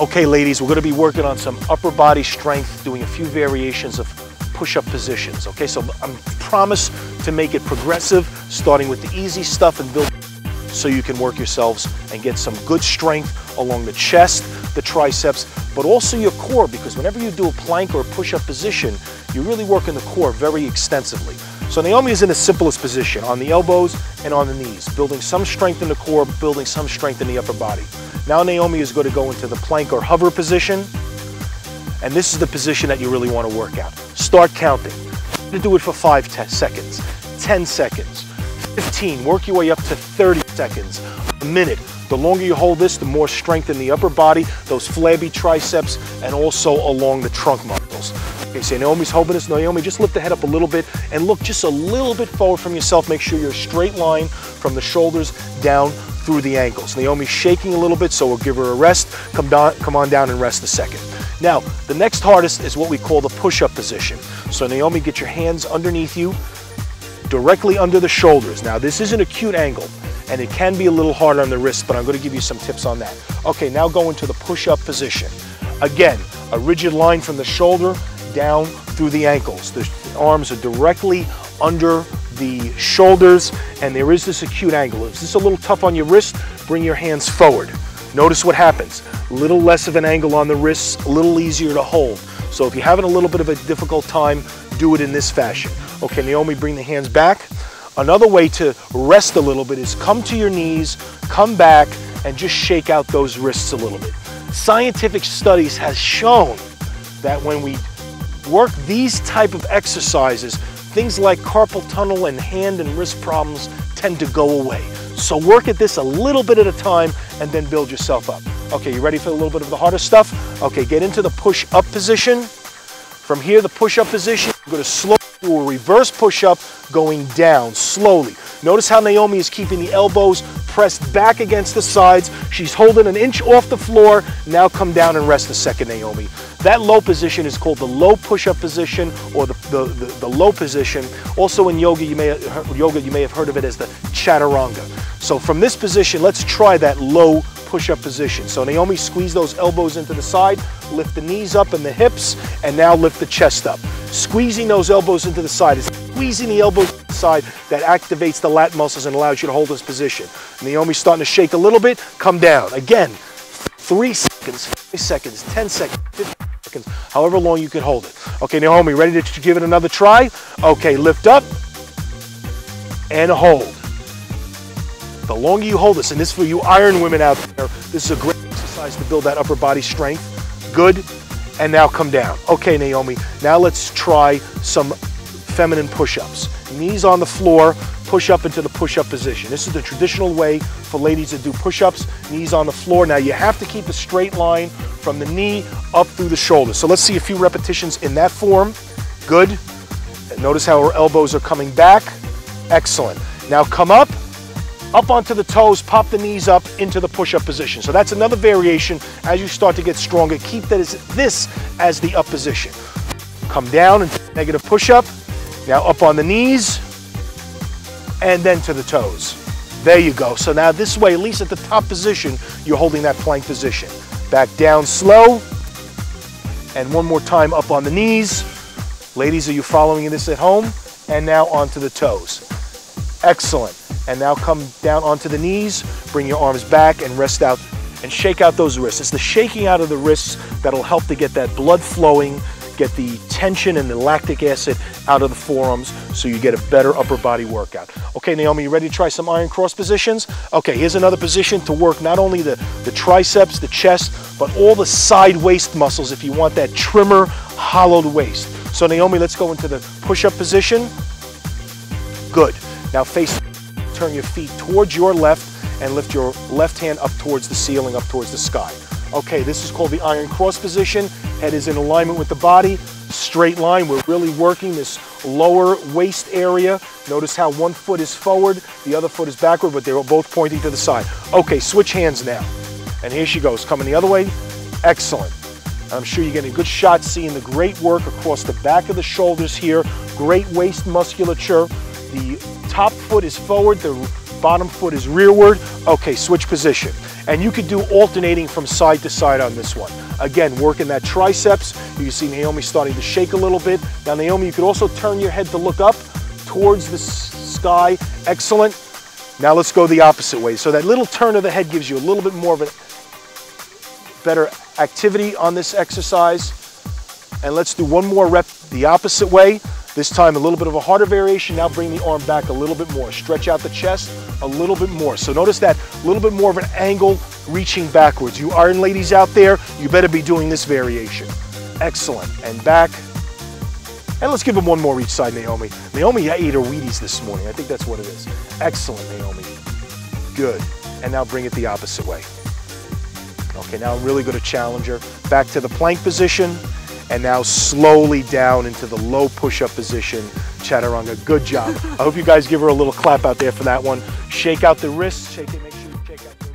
Okay, ladies, we're going to be working on some upper body strength, doing a few variations of push-up positions. Okay, so I promise to make it progressive, starting with the easy stuff and build so you can work yourselves and get some good strength along the chest, the triceps, but also your core, because whenever you do a plank or a push-up position, you really work in the core very extensively. So Naomi is in the simplest position, on the elbows and on the knees, building some strength in the core, building some strength in the upper body. Now Naomi is going to go into the plank or hover position, and this is the position that you really want to work out. Start counting. To do it for 5 seconds, 10 seconds, 15, work your way up to 30 seconds, a minute. The longer you hold this, the more strength in the upper body, those flabby triceps, and also along the trunk muscles. Okay, so Naomi's holding this. Naomi, just lift the head up a little bit and look just a little bit forward from yourself. Make sure you're a straight line from the shoulders down through the ankles. Naomi's shaking a little bit, so we'll give her a rest. Come on down and rest a second. Now, the next hardest is what we call the push-up position. So Naomi, get your hands underneath you, directly under the shoulders. Now, this is an acute angle, and it can be a little hard on the wrist, but I'm going to give you some tips on that. Okay, now go into the push-up position. Again, a rigid line from the shoulder down through the ankles. The arms are directly under the shoulders, and there is this acute angle. If this is a little tough on your wrist, bring your hands forward. Notice what happens. A little less of an angle on the wrists, a little easier to hold. So if you're having a little bit of a difficult time, do it in this fashion. Okay, Naomi, bring the hands back. Another way to rest a little bit is come to your knees, come back, and just shake out those wrists a little bit. Scientific studies has shown that when we work these type of exercises, things like carpal tunnel and hand and wrist problems tend to go away. So work at this a little bit at a time and then build yourself up. Okay, you ready for a little bit of the harder stuff? Okay, get into the push-up position. From here, the push-up position, you're going to slowly do a reverse push-up going down slowly. Notice how Naomi is keeping the elbows pressed back against the sides. She's holding an inch off the floor. Now come down and rest a second, Naomi. That low position is called the low push-up position, or the low position. Also in yoga, you may have heard of it as the chaturanga. So from this position, let's try that low push-up position. So Naomi, squeeze those elbows into the side, lift the knees up and the hips, and now lift the chest up. Squeezing those elbows into the side. It's squeezing the elbows to the side that activates the lat muscles and allows you to hold this position. Naomi's starting to shake a little bit. Come down. Again, 3 seconds, 5 seconds, 10 seconds, 15 seconds, however long you can hold it. Okay, Naomi, ready to give it another try? Okay, lift up and hold. The longer you hold this, and this for you iron women out there, this is a great exercise to build that upper body strength. Good. And now come down. Okay, Naomi, now let's try some feminine push-ups. Knees on the floor, push up into the push-up position. This is the traditional way for ladies to do push-ups, knees on the floor. Now you have to keep a straight line from the knee up through the shoulder. So let's see a few repetitions in that form. Good. And notice how her elbows are coming back. Excellent. Now come up onto the toes, pop the knees up into the push-up position. So that's another variation as you start to get stronger. Keep this as the up position. Come down into negative push-up. Now up on the knees and then to the toes. There you go. So now this way, at least at the top position, you're holding that plank position. Back down slow. And one more time up on the knees. Ladies, are you following this at home? And now onto the toes. Excellent. And now come down onto the knees, bring your arms back and rest out and shake out those wrists. It's the shaking out of the wrists that'll help to get that blood flowing, get the tension and the lactic acid out of the forearms so you get a better upper body workout. Okay, Naomi, you ready to try some iron cross positions? Okay, here's another position to work not only the triceps, the chest, but all the side waist muscles if you want that trimmer, hollowed waist. So Naomi, let's go into the push-up position. Good. Now turn your feet towards your left and lift your left hand up towards the ceiling, up towards the sky. Okay, this is called the iron cross position. Head is in alignment with the body, straight line. We're really working this lower waist area. Notice how one foot is forward, the other foot is backward, but they're both pointing to the side. Okay, switch hands now. And here she goes, coming the other way. Excellent. I'm sure you're getting a good shot seeing the great work across the back of the shoulders here, great waist musculature. The top foot is forward, the bottom foot is rearward. Okay, switch position. And you could do alternating from side to side on this one. Again, working that triceps. You can see Naomi starting to shake a little bit. Now Naomi, you could also turn your head to look up towards the sky. Excellent. Now let's go the opposite way. So that little turn of the head gives you a little bit more of a better activity on this exercise. And let's do one more rep the opposite way. This time a little bit of a harder variation. Now bring the arm back a little bit more. Stretch out the chest a little bit more. So notice that little bit more of an angle reaching backwards. You iron ladies out there, you better be doing this variation. Excellent. And back. And let's give them one more each side, Naomi. Naomi ate her Wheaties this morning. I think that's what it is. Excellent, Naomi. Good. And now bring it the opposite way. Okay, now I'm really good at challenger. Back to the plank position. And now slowly down into the low push-up position. Chaturanga, good job. I hope you guys give her a little clap out there for that one. Shake out the wrists. Shake it, make sure you shake out.